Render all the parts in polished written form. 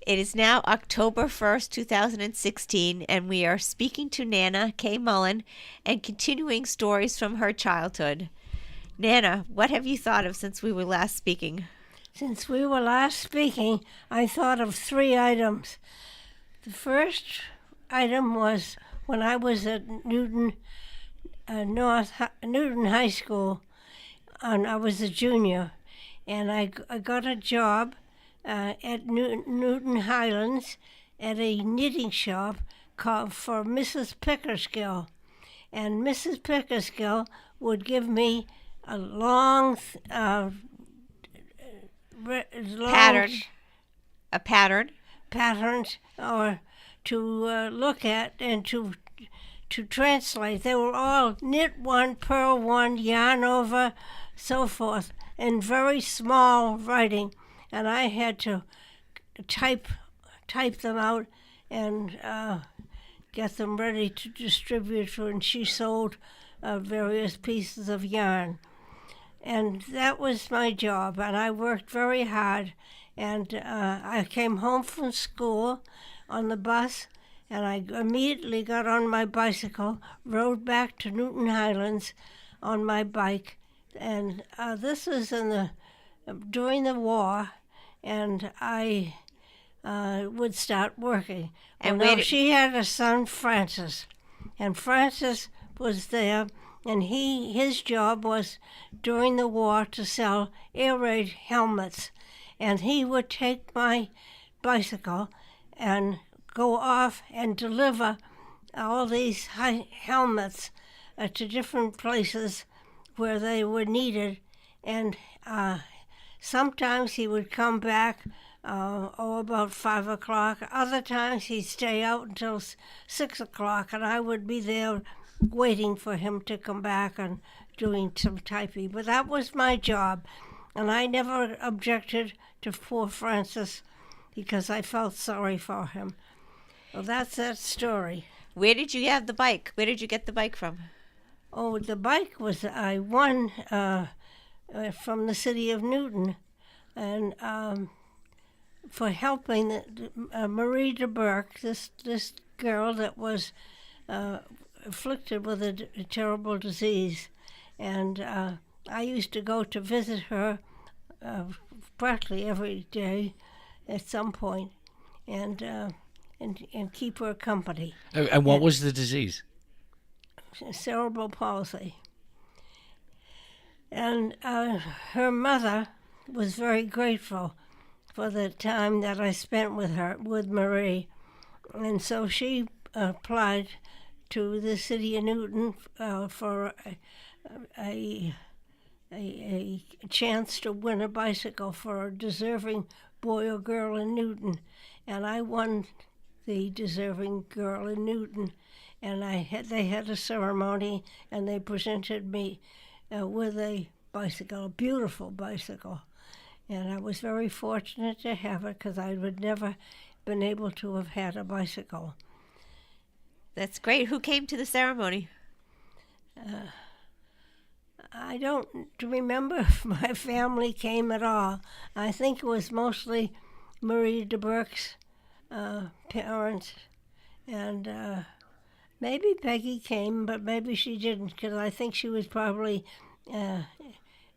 It is now October 1st, 2016, and we are speaking to Nana K. Mullen and continuing stories from her childhood. Nana, what have you thought of since we were last speaking? Since we were last speaking, I thought of 3 items. The first item was when I was at Newton High School, and I was a junior, and I got a job at Newton Highlands at a knitting shop called for Mrs. Pickersgill, and Mrs. Pickersgill would give me a long Pattern. A pattern. patterns or to look at and to translate. They were all knit one, purl one, yarn over, so forth, in very small writing, and I had to type them out and get them ready to distribute when she sold various pieces of yarn. And that was my job, and I worked very hard. And I came home from school on the bus, and I immediately got on my bicycle, rode back to Newton Highlands on my bike. And this was during the war, and I would start working. And she had a son, Francis, and Francis was there, and his job was during the war to sell air raid helmets. And he would take my bicycle and go off and deliver all these helmets to different places where they were needed. And sometimes he would come back about 5 o'clock. Other times he'd stay out until 6 o'clock, and I would be there waiting for him to come back and doing some typing. But that was my job, and I never objected to poor Francis because I felt sorry for him. Well, that's that story. Where did you have the bike? Where did you get the bike from? Oh, the bike I won from the city of Newton, and for helping Marie de Burke, this girl that was afflicted with a terrible disease. And I used to go to visit her practically every day at some point, and keep her company. And what was the disease? Cerebral palsy. And her mother was very grateful for the time that I spent with Marie, and so she applied to the city of Newton for a chance to win a bicycle for a deserving boy or girl in Newton, and I won the deserving girl in Newton, and they had a ceremony, and they presented me with a bicycle, a beautiful bicycle, and I was very fortunate to have it because I would never been able to have had a bicycle. That's great. Who came to the ceremony? I don't remember if my family came at all. I think it was mostly Marie de Burke's parents, and maybe Peggy came, but maybe she didn't, because I think she was probably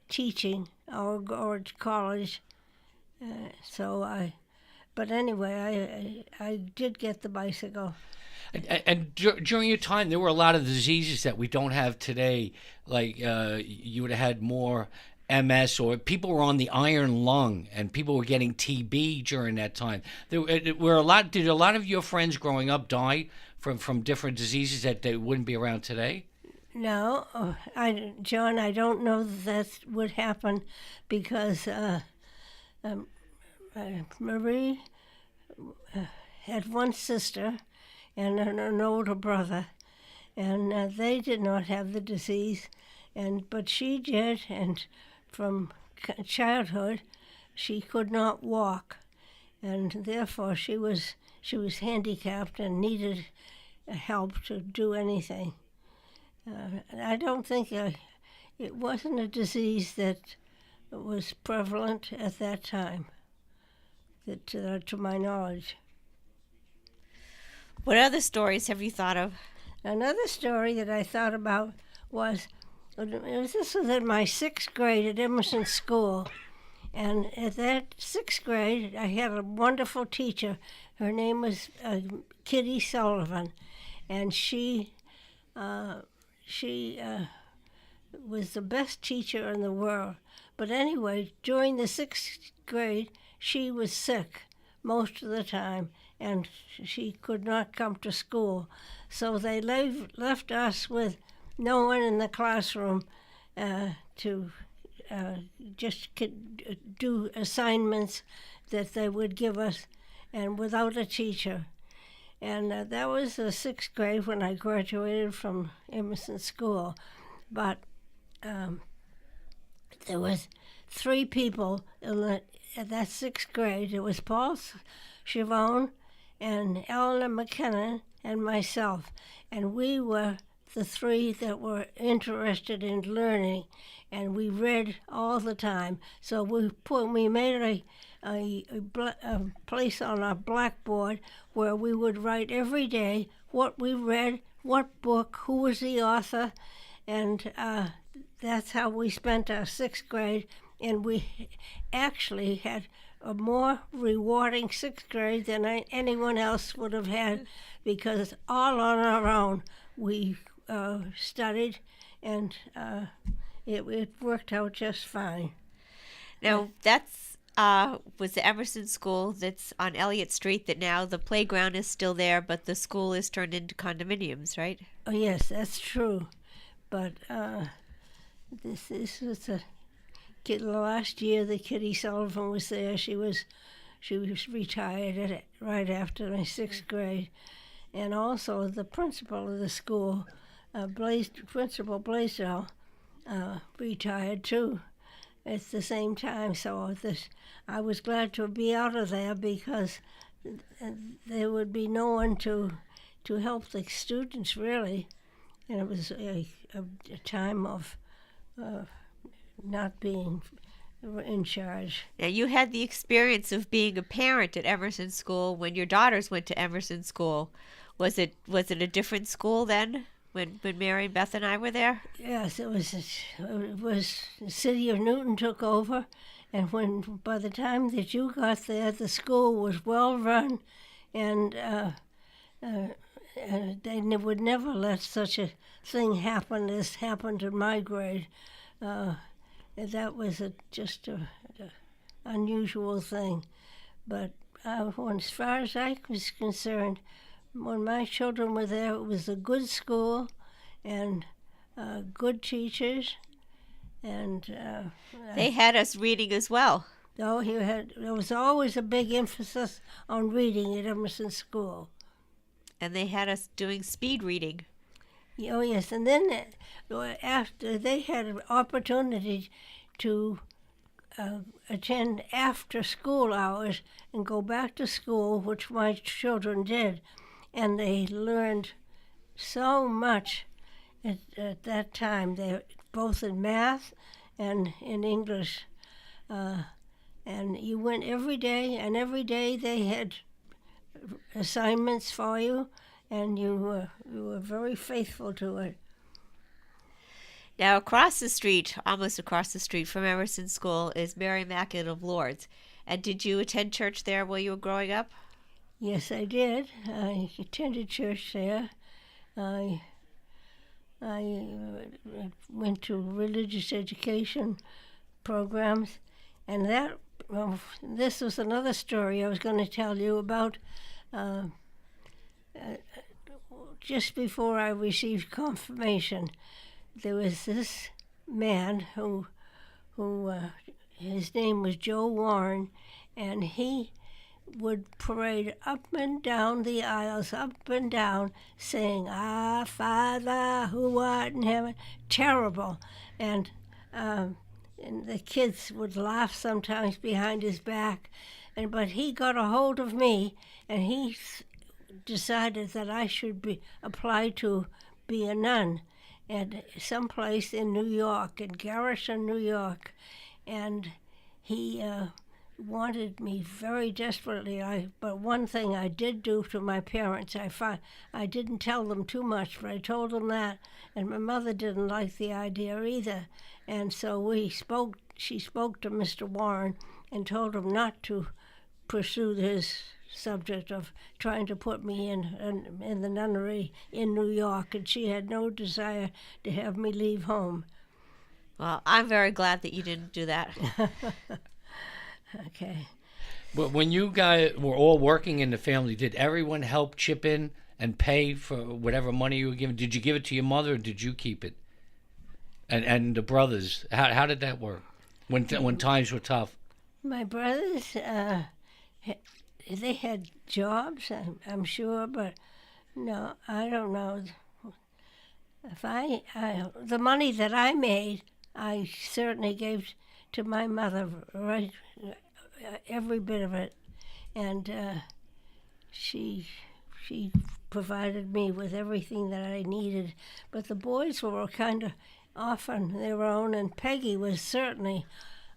teaching or at college. But anyway, I did get the bicycle. And during your time, there were a lot of diseases that we don't have today. Like you would have had more MS, or people were on the iron lung, and people were getting TB during that time. Did a lot of your friends growing up die from different diseases that they wouldn't be around today? No, John, I don't know that would happen because Marie had one sister and an older brother, and they did not have the disease, but she did, and from childhood she could not walk, and therefore she was handicapped and needed help to do anything. I don't think it wasn't a disease that was prevalent at that time. to my knowledge. What other stories have you thought of? Another story that I thought about was this was in my 6th grade at Emerson School. And at that 6th grade, I had a wonderful teacher. Her name was Kitty Sullivan. And she was the best teacher in the world. But anyway, during the 6th grade, she was sick most of the time, and she could not come to school. So they left us with no one in the classroom to just do assignments that they would give us, and without a teacher. And that was the 6th grade when I graduated from Emerson School. But there was 3 people at that 6th grade. It was Paul Chavone and Eleanor McKinnon and myself. And we were the 3 that were interested in learning, and we read all the time. So we made a place on our blackboard where we would write every day what we read, what book, who was the author, and that's how we spent our 6th grade. And we actually had a more rewarding 6th grade than anyone else would have had, because all on our own we studied, and it worked out just fine. Now, that's was the Emerson School that's on Elliott Street, that now the playground is still there, but the school is turned into condominiums, right? Oh, yes, that's true. But this was the last year that Kitty Sullivan was there. She was retired right after my 6th grade. And also the principal of the school, Principal Blaisdell, retired too at the same time. So I was glad to be out of there, because there would be no one to help the students, really. And it was a time of not being in charge. Now, you had the experience of being a parent at Emerson School when your daughters went to Emerson School. Was it a different school then, when Mary and Beth and I were there? Yes, it was the city of Newton took over, and by the time that you got there, the school was well run, and they would never let such a thing happen as happened in my grade. That was just an unusual thing. But as far as I was concerned, when my children were there, it was a good school and good teachers. And they had us reading as well. There was always a big emphasis on reading at Emerson School. And they had us doing speed reading. Oh, yes. And then after they had an opportunity to attend after school hours and go back to school, which my children did. And they learned so much at that time, both in math and in English. And you went every day, and every day they had assignments for you, and you were very faithful to it. Now, almost across the street from Emerson School, is Mary Immaculate of Lourdes. And did you attend church there while you were growing up? Yes, I did. I attended church there. I went to religious education programs, and this was another story I was going to tell you about. Just before I received confirmation, there was this man who his name was Joe Warren, and he would parade up and down the aisles, up and down, saying, "Our Father who art in heaven." Terrible. And the kids would laugh sometimes behind his back. But he got a hold of me, and he decided that I should apply to be a nun at someplace in New York, in Garrison, New York. And he wanted me very desperately. But one thing I did do to my parents, I didn't tell them too much, but I told them that, and my mother didn't like the idea either. And so she spoke to Mr. Warren and told him not to pursue his subject of trying to put me in the nunnery in New York, and she had no desire to have me leave home. Well, I'm very glad that you didn't do that. Okay. But when you guys were all working in the family, did everyone help chip in and pay for whatever money you were given? Did you give it to your mother, or did you keep it? And the brothers, how did that work when times were tough? My brothers, they had jobs, I'm sure, but no, I don't know. If the money that I made, I certainly gave to my mother, right, every bit of it, and she provided me with everything that I needed. But the boys were kind of off on their own, and Peggy was certainly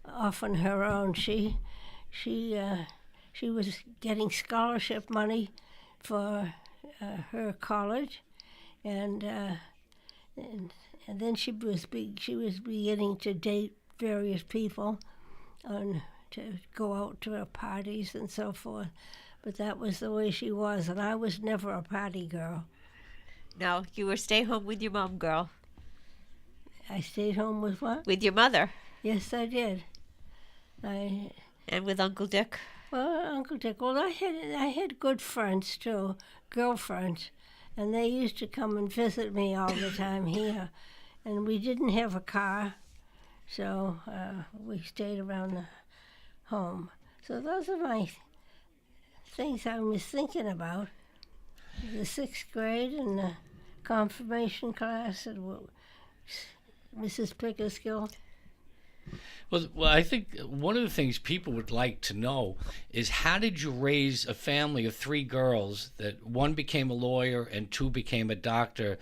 off on her own. She was getting scholarship money for her college, and then she was beginning to date various people, to go out to her parties and so forth. But that was the way she was, and I was never a party girl. No, you were stay home with your mom, girl. I stayed home with what? With your mother. Yes, I did. And with Uncle Dick. Well, Uncle Dick. Well, I had good friends too, girlfriends, and they used to come and visit me all the time here. And we didn't have a car, so we stayed around the home. So those are my things I was thinking about. The sixth grade and the confirmation class at Mrs. Pickersgill. Well, I think one of the things people would like to know is, how did you raise a family of 3 girls that one became a lawyer and 2 became a doctor?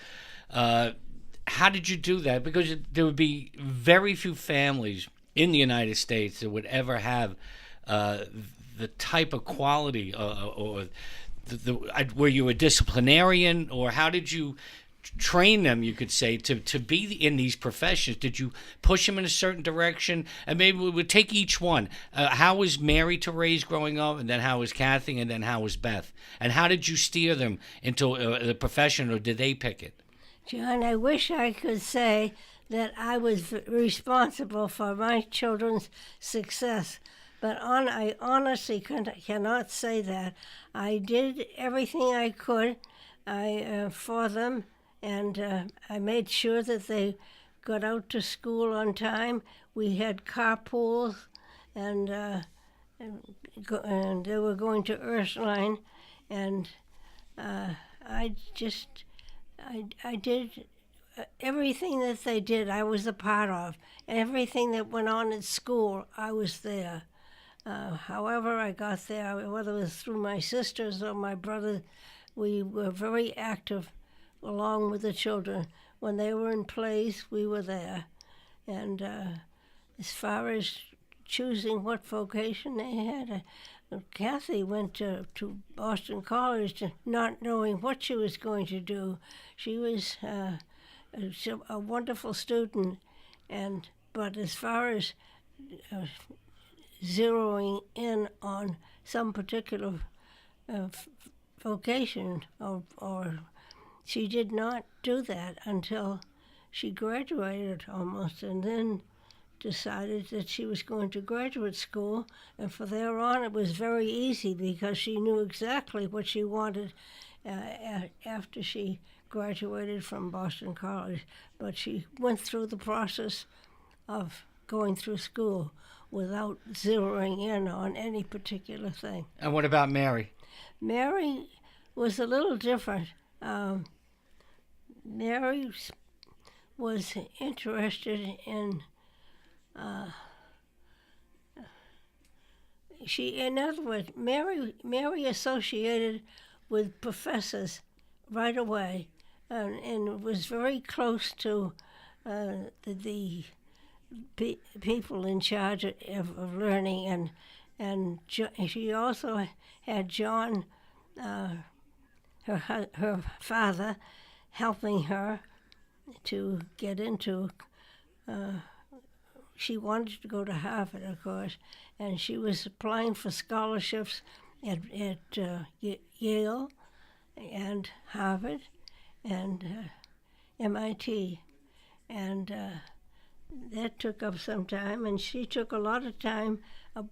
How did you do that? Because there would be very few families in the United States that would ever have the type of quality, or were you a disciplinarian, or how did you train them, you could say, to be in these professions? Did you push them in a certain direction? And maybe we would take each one. How was Mary to raise growing up, and then how was Kathy, and then how was Beth? And how did you steer them into the profession, or did they pick it? John, I wish I could say that I was responsible for my children's success, but I honestly cannot say that. I did everything I could for them, and I made sure that they got out to school on time. We had carpools, and they were going to Ursuline, and I did everything that they did. I was a part of everything that went on at school. I was there. However I got there, whether it was through my sisters or my brother, we were very active along with the children. When they were in plays, we were there. And as far as choosing what vocation they had, Kathy went to Boston College not knowing what she was going to do. She was a wonderful student, but as far as zeroing in on some particular vocation, or she did not do that until she graduated almost, and then decided that she was going to graduate school, and from there on it was very easy because she knew exactly what she wanted after she graduated from Boston College. But she went through the process of going through school without zeroing in on any particular thing. And what about Mary? Mary was a little different. Mary was interested in in other words, Mary associated with professors right away, and was very close to the people in charge of learning, and she also had John, her father, helping her to get into. She wanted to go to Harvard, of course, and she was applying for scholarships at Yale and Harvard and MIT, and that took up some time, and she took a lot of time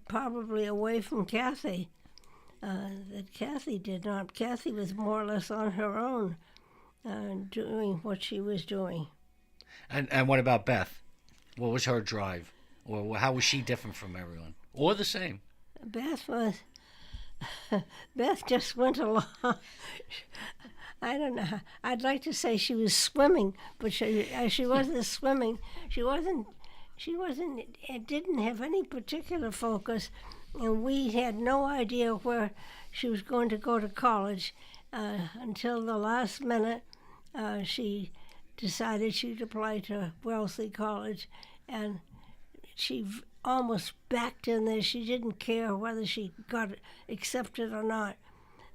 probably away from Kathy. That Kathy did not. Kathy was more or less on her own, doing what she was doing. And what about Beth? What was her drive? Or how was she different from everyone? Or the same? Beth just went along. I don't know. I'd like to say she was swimming, but she wasn't swimming. She wasn't. It didn't have any particular focus, and we had no idea where she was going to go to college until the last minute. She decided she'd apply to Wellesley College, and she almost backed in there. She didn't care whether she got accepted or not,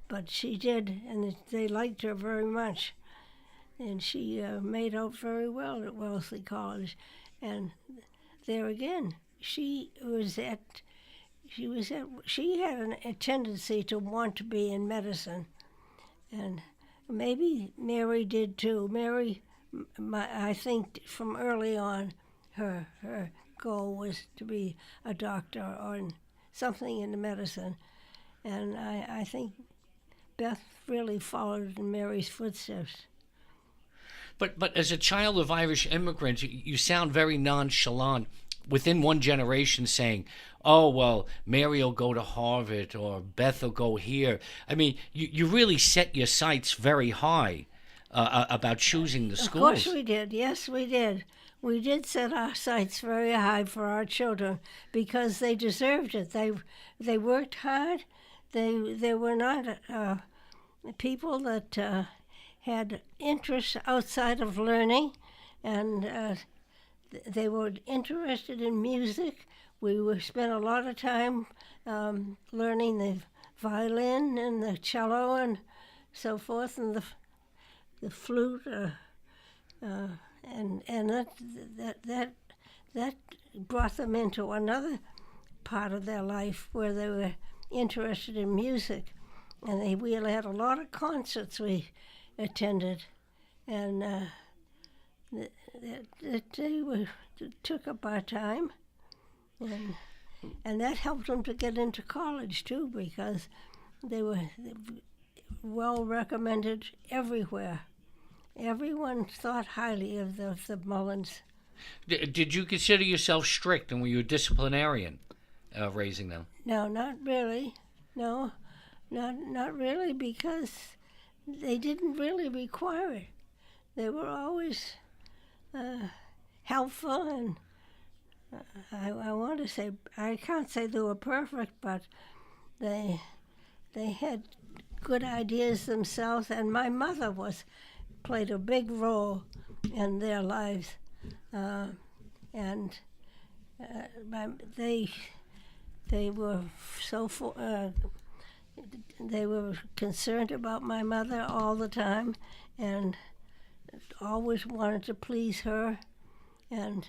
but she did, and they liked her very much. And she made out very well at Wellesley College. And there again, she had a tendency to want to be in medicine, and maybe Mary did too. Mary, I think from early on, her goal was to be a doctor or something in the medicine, and I think Beth really followed in Mary's footsteps. But as a child of Irish immigrants, you sound very nonchalant within one generation saying, oh, well, Mary will go to Harvard or Beth will go here. I mean, you really set your sights very high about choosing the schools. Of course we did. Yes, we did. We did set our sights very high for our children because they deserved it. They worked hard. They were not people that had interests outside of learning, and they were interested in music. We spent a lot of time learning the violin and the cello and so forth, and the flute, and that brought them into another part of their life where they were interested in music, and we had a lot of concerts we attended, and they took up our time, and that helped them to get into college too, because they were well recommended everywhere. Everyone thought highly of the Mullens. Did you consider yourself strict, and were you a disciplinarian raising them? No, not really. No, not really, because they didn't really require it. They were always helpful, and I want to say, I can't say they were perfect, but they had good ideas themselves, and my mother played a big role in their lives, and they were they were concerned about my mother all the time, and always wanted to please her, and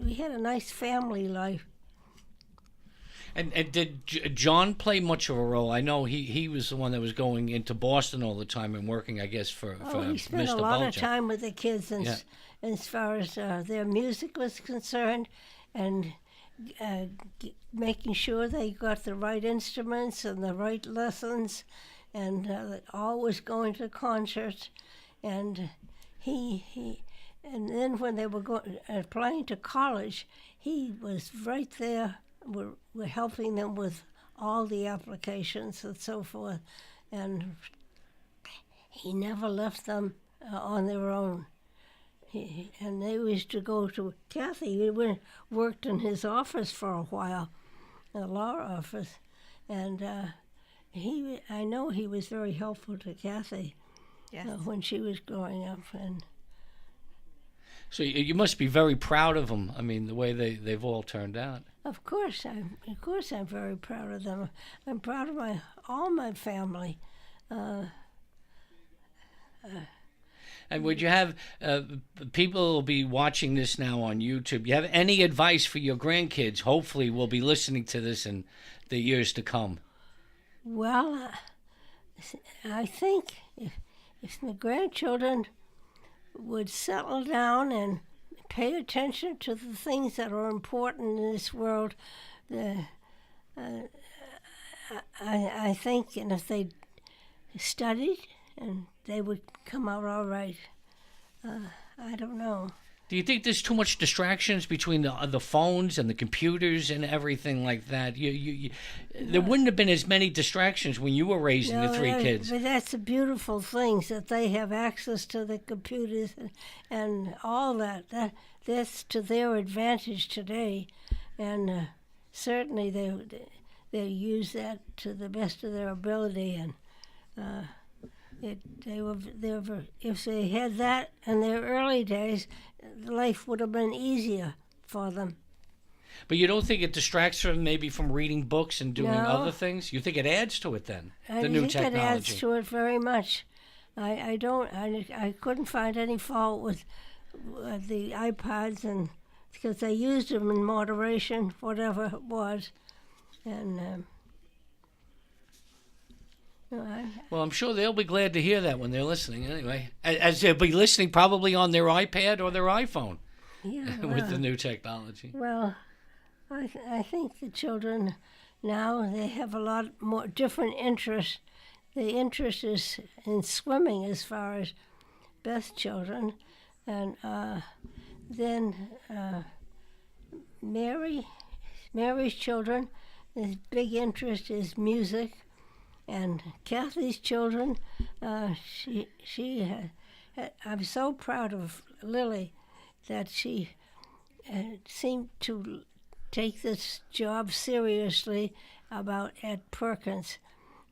we had a nice family life. And did John play much of a role? I know he was the one that was going into Boston all the time and working, I guess, for he spent Mr. a lot Bulger. of time with the kids, and Yeah. as far as their music was concerned, and making sure they got the right instruments and the right lessons, and always going to concerts, and and then when they were applying to college, he was right there. We're helping them with all the applications and so forth, and he never left them on their own. And they used to go to Kathy. We worked in his office for a while, a law office, and I know he was very helpful to Kathy. Yes. When she was growing up. And So you must be very proud of them. I mean, the way they've all turned out. Of course, I'm very proud of them. I'm proud of all my family. And would you have people will be watching this now on YouTube? You have any advice for your grandkids? Hopefully, will be listening to this in the years to come. Well, I think if the grandchildren would settle down and pay attention to the things that are important in this world, I think, and if they studied, and they would come out all right. I don't know. Do you think there's too much distractions between the phones and the computers and everything like that? There wouldn't have been as many distractions when you were raising the three kids. But that's a beautiful thing, that they have access to the computers and all that. That's to their advantage today, and certainly they use that to the best of their ability. And if they had that in their early days, life would have been easier for them. But you don't think it distracts them maybe from reading books and doing other things? You think it adds to it then, the new technology? I think it adds to it very much. I couldn't find any fault with the iPods, and because they used them in moderation, whatever it was. And well, I'm sure they'll be glad to hear that when they're listening anyway. As they'll be listening probably on their iPad or their iPhone with the new technology. Well, I think the children now, they have a lot more different interests. The interest is in swimming as far as Beth's children. And then Mary's children, his big interest is music. And Kathy's children, I'm so proud of Lily that she seemed to take this job seriously at Perkins,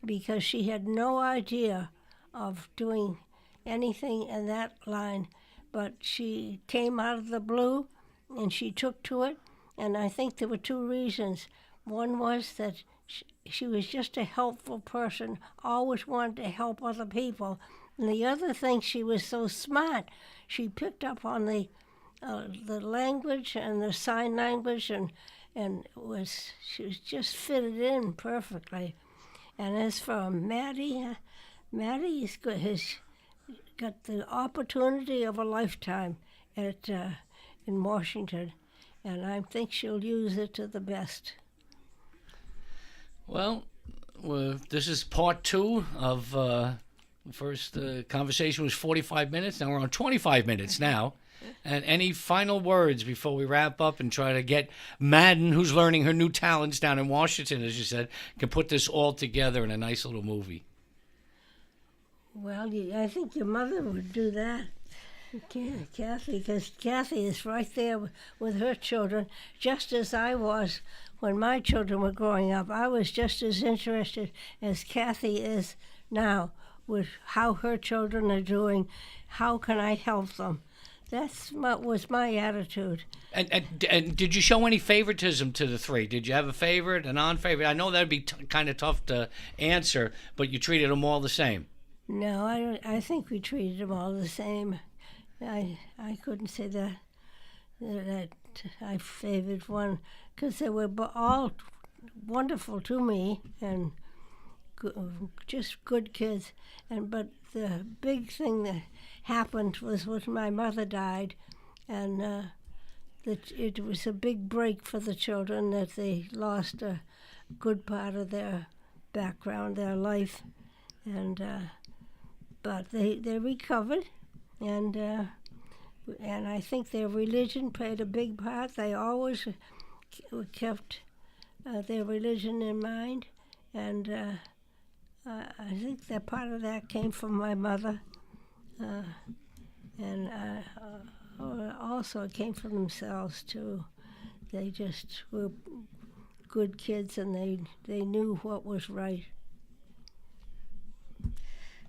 because she had no idea of doing anything in that line, but she came out of the blue and she took to it. And I think there were two reasons. One was that she was just a helpful person, always wanted to help other people. And the other thing, she was so smart. She picked up on the language and the sign language, and she was just fitted in perfectly. And as for Maddie is good. Has got the opportunity of a lifetime in Washington, and I think she'll use it to the best. Well, this is part 2 of the first conversation was 45 minutes. Now we're on 25 minutes now. And any final words before we wrap up and try to get Madden, who's learning her new talents down in Washington, as you said, can put this all together in a nice little movie? Well, I think your mother would do that, Kathy, because Kathy is right there with her children, just as I was when my children were growing up. I was just as interested as Kathy is now with how her children are doing. How can I help them? That's what was my attitude. And did you show any favoritism to the three? Did you have a favorite, a non-favorite? I know that'd be kind of tough to answer, but you treated them all the same. No, I think we treated them all the same. I couldn't say that I favored one, because they were all wonderful to me and just good kids. But the big thing that happened was when my mother died, and it was a big break for the children, that they lost a good part of their background, their life, and but they recovered, and I think their religion played a big part. They always kept their religion in mind, and I think that part of that came from my mother, and also it came from themselves too. They just were good kids, and they knew what was right.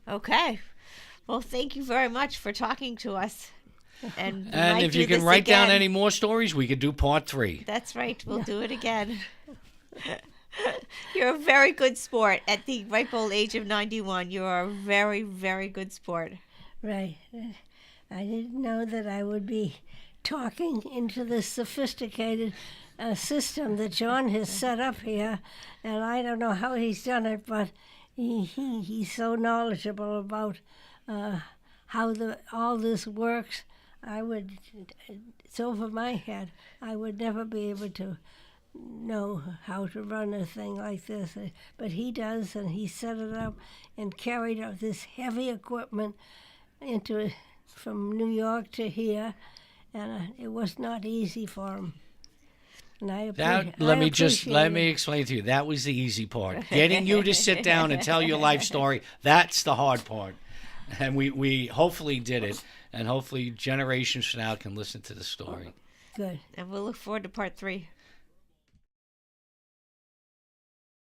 Okay. Well, thank you very much for talking to us. And, we And might if do you can this write down again. any more stories, we could do part 3. That's right. We'll do it again. You're a very good sport at the ripe old age of 91. You are a very, very good sport. Right. I didn't know that I would be talking into this sophisticated system that John has set up here, and I don't know how he's done it, but he's so knowledgeable about how all this works. It's over my head. I would never be able to know how to run a thing like this, but he does, and he set it up and carried out this heavy equipment from New York to here, and it was not easy for him. And Let me explain to you. That was the easy part. Getting you to sit down and tell your life story, that's the hard part. And we hopefully did it, and hopefully generations from now can listen to the story. Good. And we'll look forward to part 3.